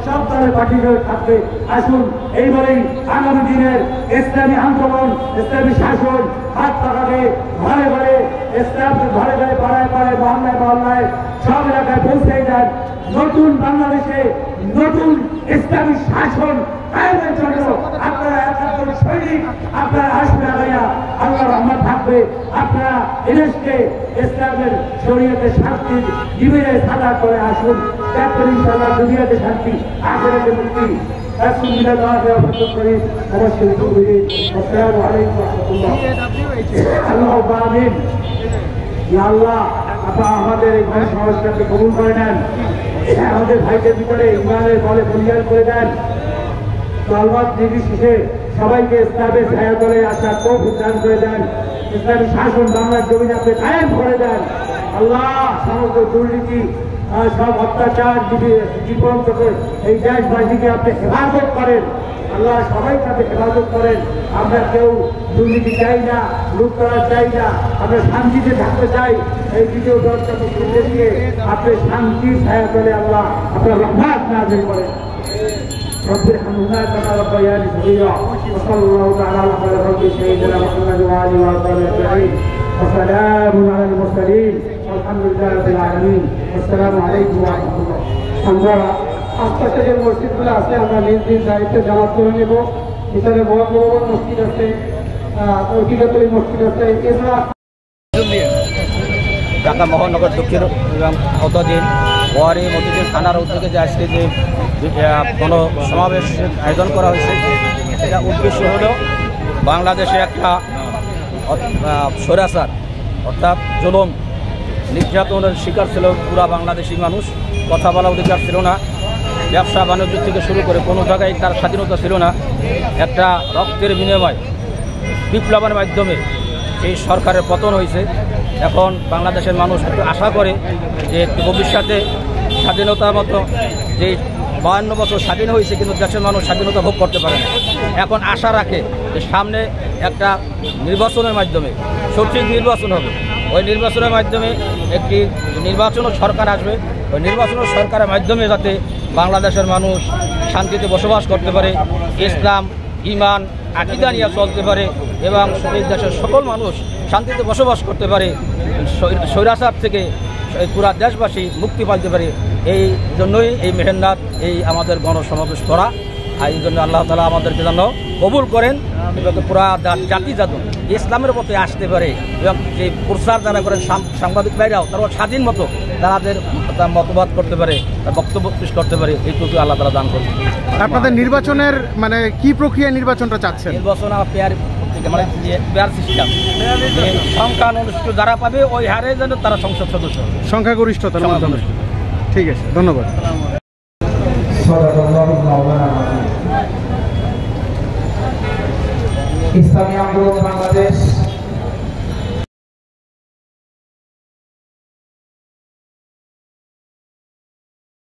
সব দলের পার্টি থাকবে। আসুন এইভাবেই আগামী দিনের ইসলামী আন্দোলন, ইসলামী শাসন হাত পাকাবে, ঘরে ঘরে ইসলাম, ঘরে ঘরে পাড়ায় পাড়ায় মহল্লায় মহল্লায় সব এলাকায় পৌঁছে দেন। নতুন বাংলাদেশে নতুন ইসলামী শাসন কায়েমের জন্য আপনারা একজন সৈনিক, আপনারা আসবে আগাইয়া, আল্লাহ রহমত থাকবে। আপনারা এদেশকে ইসলামের শরীয়তে শান্তি জীবনে সাদা করে আসুন। দেখবেন ইনশাআল্লাহ দুনিয়াতে শান্তি, আখিরাতে মুক্তি। আমাদের এই ঘর সংস্কারকে কবুল করে নেন, আমাদের ভাইদের ভিতরে ইমানের বলে বলিয়ান করে দেন। তলবাদ নির্বিশেষে সবাইকে ইসলামের ছায়া তলে আসার তৌফিক দান করে দেন। ইসলামী শাসন বাংলার জমিনে আপনি কায়েম করে দেন। আল্লাহ সমস্ত দুর্নীতি, সব অত্যাচার জীবন থেকে এই দেশবাসীকে আপনি হেফাজত করেন। আল্লাহ সবাইকে আপনি হেফাজত করেন। আমরা কেউ দুর্নীতি চাই না, লুট করা চাই না, আমরা শান্তিতে থাকতে চাই। এই দ্বিতীয় দরজাকে খুলে দিয়ে আপনি শান্তির ছায়া তলে আল্লাহ আপনার রহমত নাযিল করেন। رب ارحمهما كما ربياني صغيرا وصلى الله تعالى على خير خلق سيدنا محمد وآله وصحبه أجمعين وسلام على المرسلين والحمد لله رب العالمين والسلام عليكم ورحمة الله। আমরা আশপাশে যে মসজিদগুলো আছে আমরা নিজ নিজ দায়িত্বে জামাত করে নেব। এখানে বড় বড় মসজিদ আছে, ঐতিহ্যবাহী মসজিদ আছে, এছাড়া ঢাকা মহানগর দক্ষিণ এবং অতদিন ওয়ারি মতিঝিল থানার উদ্যোগে যে আজকে যে কোনো সমাবেশ আয়োজন করা হয়েছে, এটা উদ্দেশ্য হল বাংলাদেশে একটা স্বৈরাচার অর্থাৎ জুলুম নির্যাতনের শিকার ছিল পুরা বাংলাদেশি মানুষ। কথা বলার অধিকার ছিল না, ব্যবসা বাণিজ্য থেকে শুরু করে কোনো জায়গায় তার স্বাধীনতা ছিল না। একটা রক্তের বিনিময় বিপ্লবের মাধ্যমে এই সরকারের পতন হয়েছে। এখন বাংলাদেশের মানুষ একটু আশা করে যে ভবিষ্যতে স্বাধীনতার মতো যে 52 বছর স্বাধীন হয়েছে কিন্তু দেশের মানুষ স্বাধীনতা ভোগ করতে পারে না। এখন আশা রাখে যে সামনে একটা নির্বাচনের মাধ্যমে সঠিক নির্বাচন হবে, ওই নির্বাচনের মাধ্যমে একটি নির্বাচনও সরকার আসবে, ওই নির্বাচনের সরকারের মাধ্যমে যাতে বাংলাদেশের মানুষ শান্তিতে বসবাস করতে পারে, ইসলাম ঈমান আকীদা নিয়ে চলতে পারে এবং এই দেশের সকল মানুষ শান্তিতে বসবাস করতে পারে, স্বৈরাচার থেকে পুরা দেশবাসী মুক্তি পাইতে পারে। এই জন্যই এই মেহেন্নাত, এই আমাদের গণসমাবেশ করা। আর এই জন্য আল্লাহ তাআলা আমাদেরকে যেন কবুল করেন এবং পুরা জাতি যাতে ইসলামের পথে আসতে পারে এবং যে প্রচার যারা করেন সাংবাদিক ভাইরাও তারা স্বাধীন মতো তাদের মতবাদ করতে পারে, তার বক্তব্য পেশ করতে পারে, এইটুকু আল্লাহ তাআলা দান করবে। আপনাদের নির্বাচনের মানে কি প্রক্রিয়া নির্বাচনটা চাচ্ছেন? নির্বাচন পেয়ার মানে পেয়ার সিস্টেম, সংখ্যানুষ্ঠিত যারা পাবে ওই হারে যেন তারা সংসদ সদস্য, সংখ্যাগরিষ্ঠতার মাধ্যমে। ঠিক আছে, ধন্যবাদ। ইসলামী আন্দোলন বাংলাদেশ